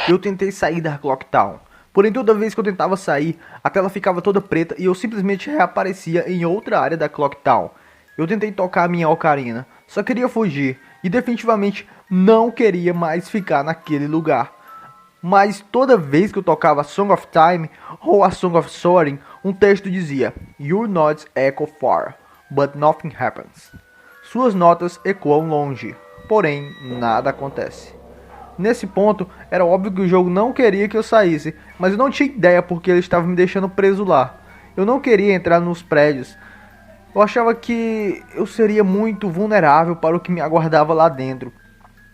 Eu tentei sair da Clock Town, porém toda vez que eu tentava sair, a tela ficava toda preta e eu simplesmente reaparecia em outra área da Clock Town. Eu tentei tocar a minha ocarina, só queria fugir e definitivamente não queria mais ficar naquele lugar. Mas toda vez que eu tocava a Song of Time ou a Song of Soaring, um texto dizia: Your notes echo far, but nothing happens. Suas notas ecoam longe, porém nada acontece. Nesse ponto, era óbvio que o jogo não queria que eu saísse, mas eu não tinha ideia porque ele estava me deixando preso lá. Eu não queria entrar nos prédios. Eu achava que eu seria muito vulnerável para o que me aguardava lá dentro.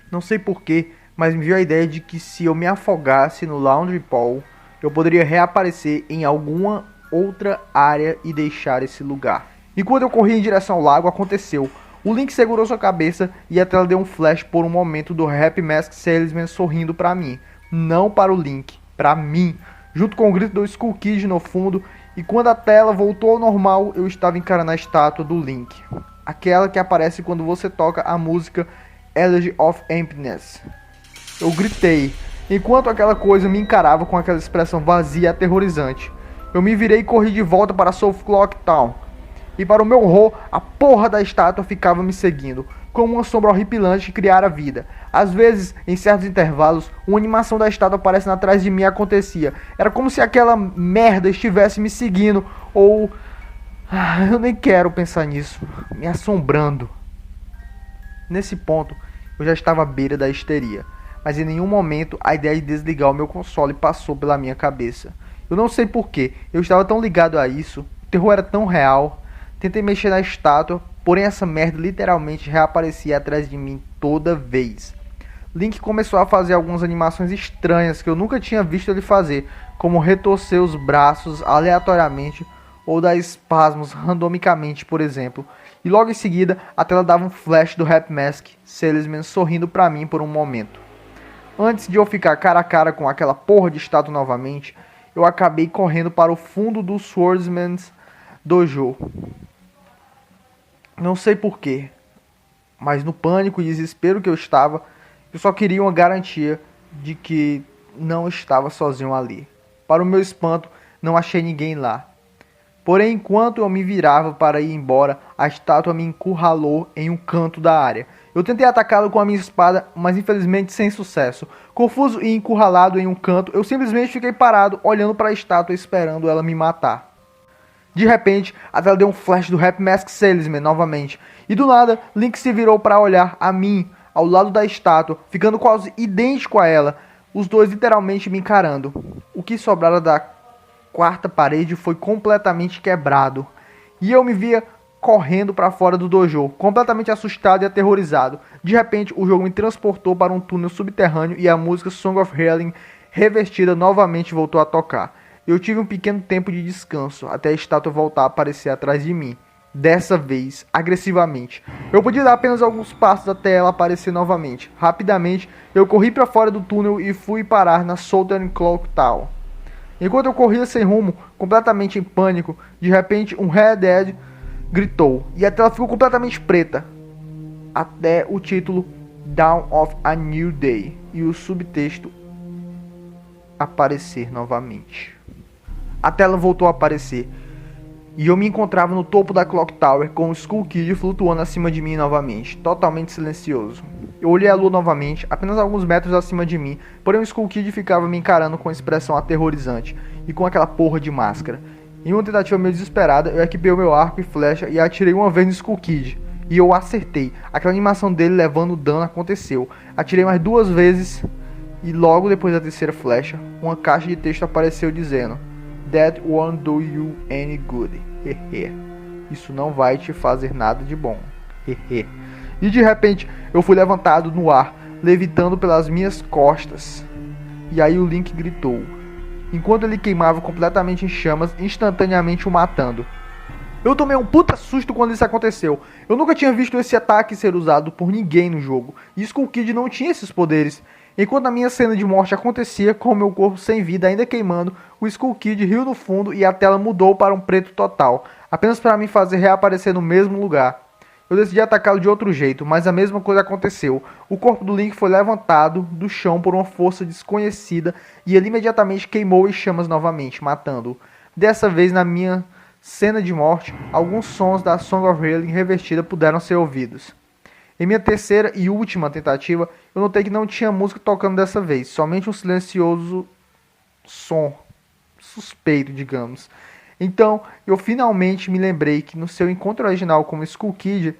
Não sei porquê, mas me veio a ideia de que se eu me afogasse no Laundry Pool, eu poderia reaparecer em alguma outra área e deixar esse lugar. E quando eu corri em direção ao lago, aconteceu. O Link segurou sua cabeça e a tela deu um flash por um momento do Happy Mask Salesman sorrindo para mim. Não para o Link, para mim. Junto com o grito do Skull Kid no fundo. E quando a tela voltou ao normal, eu estava encarando a estátua do Link. Aquela que aparece quando você toca a música Elegy of Emptiness. Eu gritei, enquanto aquela coisa me encarava com aquela expressão vazia e aterrorizante. Eu me virei e corri de volta para South Clock Town. E para o meu horror, a porra da estátua ficava me seguindo, como uma sombra horripilante que criara vida. Às vezes, em certos intervalos, uma animação da estátua aparecendo atrás de mim acontecia. Era como se aquela merda estivesse me seguindo, ou... eu nem quero pensar nisso, me assombrando. Nesse ponto, eu já estava à beira da histeria, mas em nenhum momento a ideia de desligar o meu console passou pela minha cabeça. Eu não sei porquê, eu estava tão ligado a isso, o terror era tão real. Tentei mexer na estátua, porém essa merda literalmente reaparecia atrás de mim toda vez. Link começou a fazer algumas animações estranhas que eu nunca tinha visto ele fazer, como retorcer os braços aleatoriamente ou dar espasmos randomicamente, por exemplo. E logo em seguida, a tela dava um flash do Happy Mask Salesman sorrindo pra mim por um momento. Antes de eu ficar cara a cara com aquela porra de estátua novamente, eu acabei correndo para o fundo do Swordsman's Dojo. Não sei porquê, mas no pânico e desespero que eu estava, eu só queria uma garantia de que não estava sozinho ali. Para o meu espanto, não achei ninguém lá. Porém, enquanto eu me virava para ir embora, a estátua me encurralou em um canto da área. Eu tentei atacá-lo com a minha espada, mas infelizmente sem sucesso. Confuso e encurralado em um canto, eu simplesmente fiquei parado, olhando para a estátua esperando ela me matar. De repente, a tela deu um flash do Happy Mask Salesman novamente. E do nada, Link se virou para olhar a mim, ao lado da estátua, ficando quase idêntico a ela. Os dois literalmente me encarando. O que sobrara da quarta parede foi completamente quebrado. E eu me via correndo para fora do dojo, completamente assustado e aterrorizado. De repente, o jogo me transportou para um túnel subterrâneo e a música Song of Healing, revestida, novamente voltou a tocar. Eu tive um pequeno tempo de descanso, até a estátua voltar a aparecer atrás de mim. Dessa vez, agressivamente. Eu podia dar apenas alguns passos até ela aparecer novamente. Rapidamente, eu corri para fora do túnel e fui parar na Southern Clock Town. Enquanto eu corria sem rumo, completamente em pânico, de repente um Red Dead gritou. E a tela ficou completamente preta. Até o título Dawn of a New Day. E o subtexto aparecer novamente. A tela voltou a aparecer, e eu me encontrava no topo da Clock Tower com o Skull Kid flutuando acima de mim novamente, totalmente silencioso. Eu olhei a lua novamente, apenas alguns metros acima de mim, porém o Skull Kid ficava me encarando com expressão aterrorizante, e com aquela porra de máscara. Em uma tentativa meio desesperada, eu equipei o meu arco e flecha e atirei uma vez no Skull Kid, e eu acertei. Aquela animação dele levando dano aconteceu. Atirei mais duas vezes, e logo depois da terceira flecha, uma caixa de texto apareceu dizendo: That won't do you any good. Hehe. Isso não vai te fazer nada de bom. Hehe. E de repente eu fui levantado no ar, levitando pelas minhas costas. E aí o Link gritou, enquanto ele queimava completamente em chamas, instantaneamente o matando. Eu tomei um puta susto quando isso aconteceu. Eu nunca tinha visto esse ataque ser usado por ninguém no jogo. E Skull Kid não tinha esses poderes. Enquanto a minha cena de morte acontecia, com o meu corpo sem vida ainda queimando, o Skull Kid riu no fundo e a tela mudou para um preto total, apenas para me fazer reaparecer no mesmo lugar. Eu decidi atacá-lo de outro jeito, mas a mesma coisa aconteceu. O corpo do Link foi levantado do chão por uma força desconhecida e ele imediatamente queimou em chamas novamente, matando-o. Dessa vez, na minha cena de morte, alguns sons da Song of Healing revestida puderam ser ouvidos. Em minha terceira e última tentativa, eu notei que não tinha música tocando dessa vez, somente um silencioso som suspeito, digamos. Então, eu finalmente me lembrei que no seu encontro original como Skull Kid,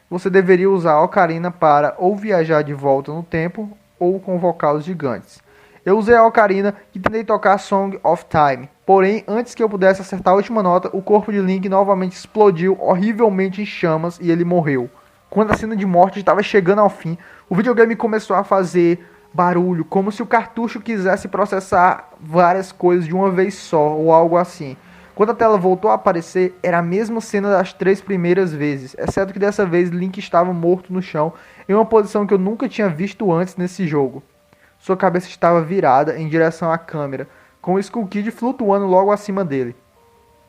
você deveria usar a ocarina para ou viajar de volta no tempo ou convocar os gigantes. Eu usei a ocarina e tentei tocar Song of Time. Porém, antes que eu pudesse acertar a última nota, o corpo de Link novamente explodiu horrivelmente em chamas e ele morreu. Quando a cena de morte estava chegando ao fim, o videogame começou a fazer barulho, como se o cartucho quisesse processar várias coisas de uma vez só, ou algo assim. Quando a tela voltou a aparecer, era a mesma cena das 3 primeiras vezes, exceto que dessa vez Link estava morto no chão, em uma posição que eu nunca tinha visto antes nesse jogo. Sua cabeça estava virada em direção à câmera, com o Skull Kid flutuando logo acima dele.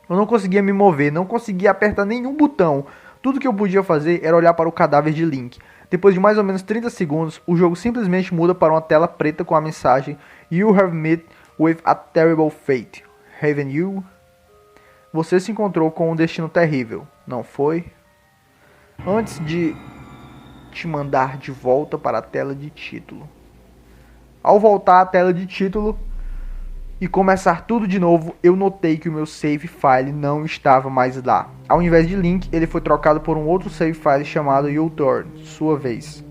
Eu não conseguia me mover, não conseguia apertar nenhum botão. Tudo que eu podia fazer era olhar para o cadáver de Link. Depois de mais ou menos 30 segundos, o jogo simplesmente muda para uma tela preta com a mensagem You have met with a terrible fate, haven't you? Você se encontrou com um destino terrível, não foi? Antes de te mandar de volta para a tela de título. Ao voltar à tela de título e começar tudo de novo, eu notei que o meu save file não estava mais lá. Ao invés de Link, ele foi trocado por um outro save file chamado U-Turn, sua vez.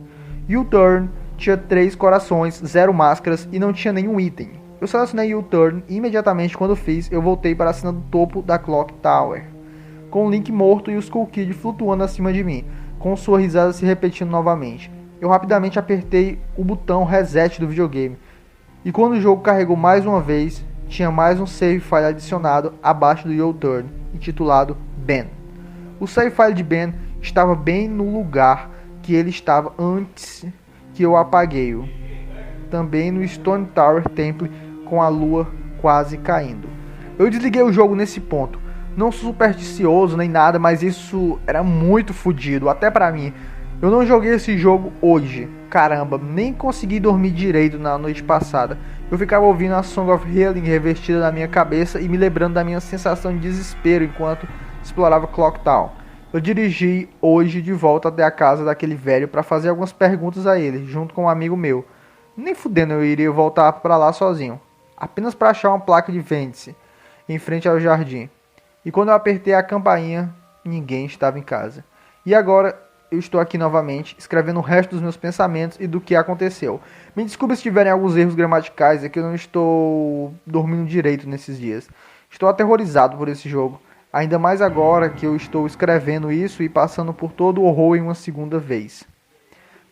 U-Turn tinha 3 corações, 0 máscaras e não tinha nenhum item. Eu selecionei U-Turn e imediatamente quando fiz, eu voltei para a cena do topo da Clock Tower, com o Link morto e o Skull Kid flutuando acima de mim, com sua risada se repetindo novamente. Eu rapidamente apertei o botão reset do videogame. E quando o jogo carregou mais uma vez, tinha mais um save file adicionado abaixo do U-Turn, intitulado Ben. O save file de Ben estava bem no lugar que ele estava antes que eu apaguei-o. Também no Stone Tower Temple com a lua quase caindo. Eu desliguei o jogo nesse ponto. Não sou supersticioso nem nada, mas isso era muito fodido, até pra mim. Eu não joguei esse jogo hoje. Caramba, nem consegui dormir direito na noite passada. Eu ficava ouvindo a Song of Healing revestida na minha cabeça e me lembrando da minha sensação de desespero enquanto explorava Clock Town. Eu dirigi hoje de volta até a casa daquele velho para fazer algumas perguntas a ele, junto com um amigo meu. Nem fudendo eu iria voltar para lá sozinho. Apenas para achar uma placa de vende-se em frente ao jardim. E quando eu apertei a campainha, ninguém estava em casa. E agora eu estou aqui novamente, escrevendo o resto dos meus pensamentos e do que aconteceu. Me desculpe se tiverem alguns erros gramaticais, é que eu não estou dormindo direito nesses dias. Estou aterrorizado por esse jogo, ainda mais agora que eu estou escrevendo isso e passando por todo o horror em uma segunda vez.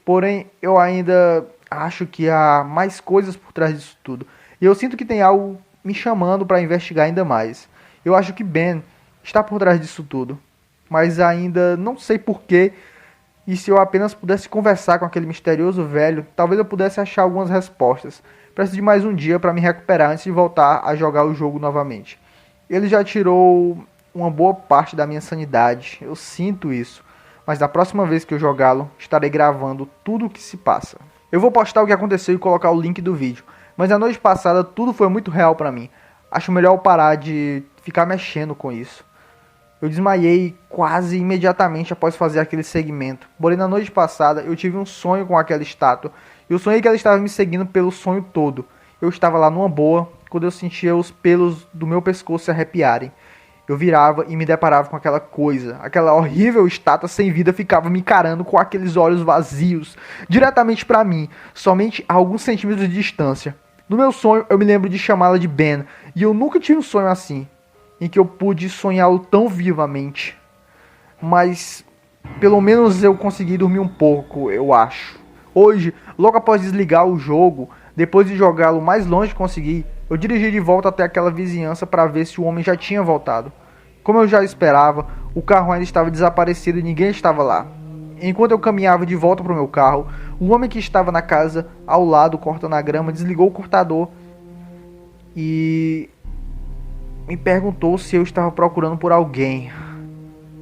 Porém, eu ainda acho que há mais coisas por trás disso tudo. E eu sinto que tem algo me chamando para investigar ainda mais. Eu acho que Ben está por trás disso tudo, mas ainda não sei porquê. E se eu apenas pudesse conversar com aquele misterioso velho, talvez eu pudesse achar algumas respostas. Preciso de mais um dia para me recuperar antes de voltar a jogar o jogo novamente. Ele já tirou uma boa parte da minha sanidade, eu sinto isso. Mas da próxima vez que eu jogá-lo, estarei gravando tudo o que se passa. Eu vou postar o que aconteceu e colocar o link do vídeo. Mas na noite passada tudo foi muito real para mim. Acho melhor eu parar de ficar mexendo com isso. Eu desmaiei quase imediatamente após fazer aquele segmento. Porém, na noite passada, eu tive um sonho com aquela estátua. E eu sonhei que ela estava me seguindo pelo sonho todo. Eu estava lá numa boa, quando eu sentia os pelos do meu pescoço se arrepiarem. Eu virava e me deparava com aquela coisa. Aquela horrível estátua sem vida ficava me encarando com aqueles olhos vazios, diretamente para mim, somente a alguns centímetros de distância. No meu sonho, eu me lembro de chamá-la de Ben. E eu nunca tive um sonho assim, em que eu pude sonhá-lo tão vivamente. Mas pelo menos eu consegui dormir um pouco, eu acho. Hoje, logo após desligar o jogo, depois de jogá-lo o mais longe que consegui, eu dirigi de volta até aquela vizinhança para ver se o homem já tinha voltado. Como eu já esperava, o carro ainda estava desaparecido e ninguém estava lá. Enquanto eu caminhava de volta para o meu carro, o homem que estava na casa ao lado cortando a grama desligou o cortador e me perguntou se eu estava procurando por alguém.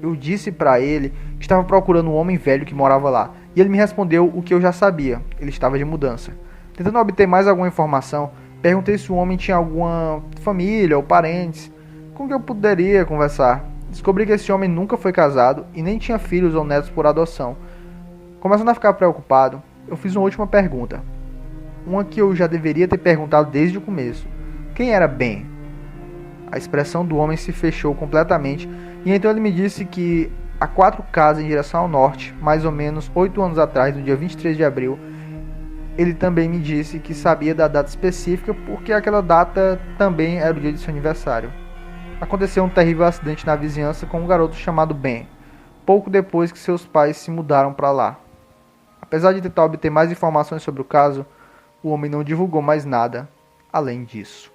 Eu disse para ele que Estava procurando um homem velho que morava lá, e ele me respondeu o que eu já sabia. Ele estava de mudança. Tentando obter mais alguma informação, perguntei se o homem tinha alguma família ou parentes com que eu poderia conversar. Descobri que esse homem nunca foi casado e nem tinha filhos ou netos por adoção. Começando a ficar preocupado, eu fiz uma última pergunta. Uma que eu já deveria ter perguntado desde o começo. Quem era Ben? A expressão do homem se fechou completamente e então ele me disse que há 4 casas em direção ao norte, mais ou menos 8 anos atrás, no dia 23 de abril, ele também me disse que sabia da data específica porque aquela data também era o dia de seu aniversário. Aconteceu um terrível acidente na vizinhança com um garoto chamado Ben, pouco depois que seus pais se mudaram para lá. Apesar de tentar obter mais informações sobre o caso, o homem não divulgou mais nada além disso.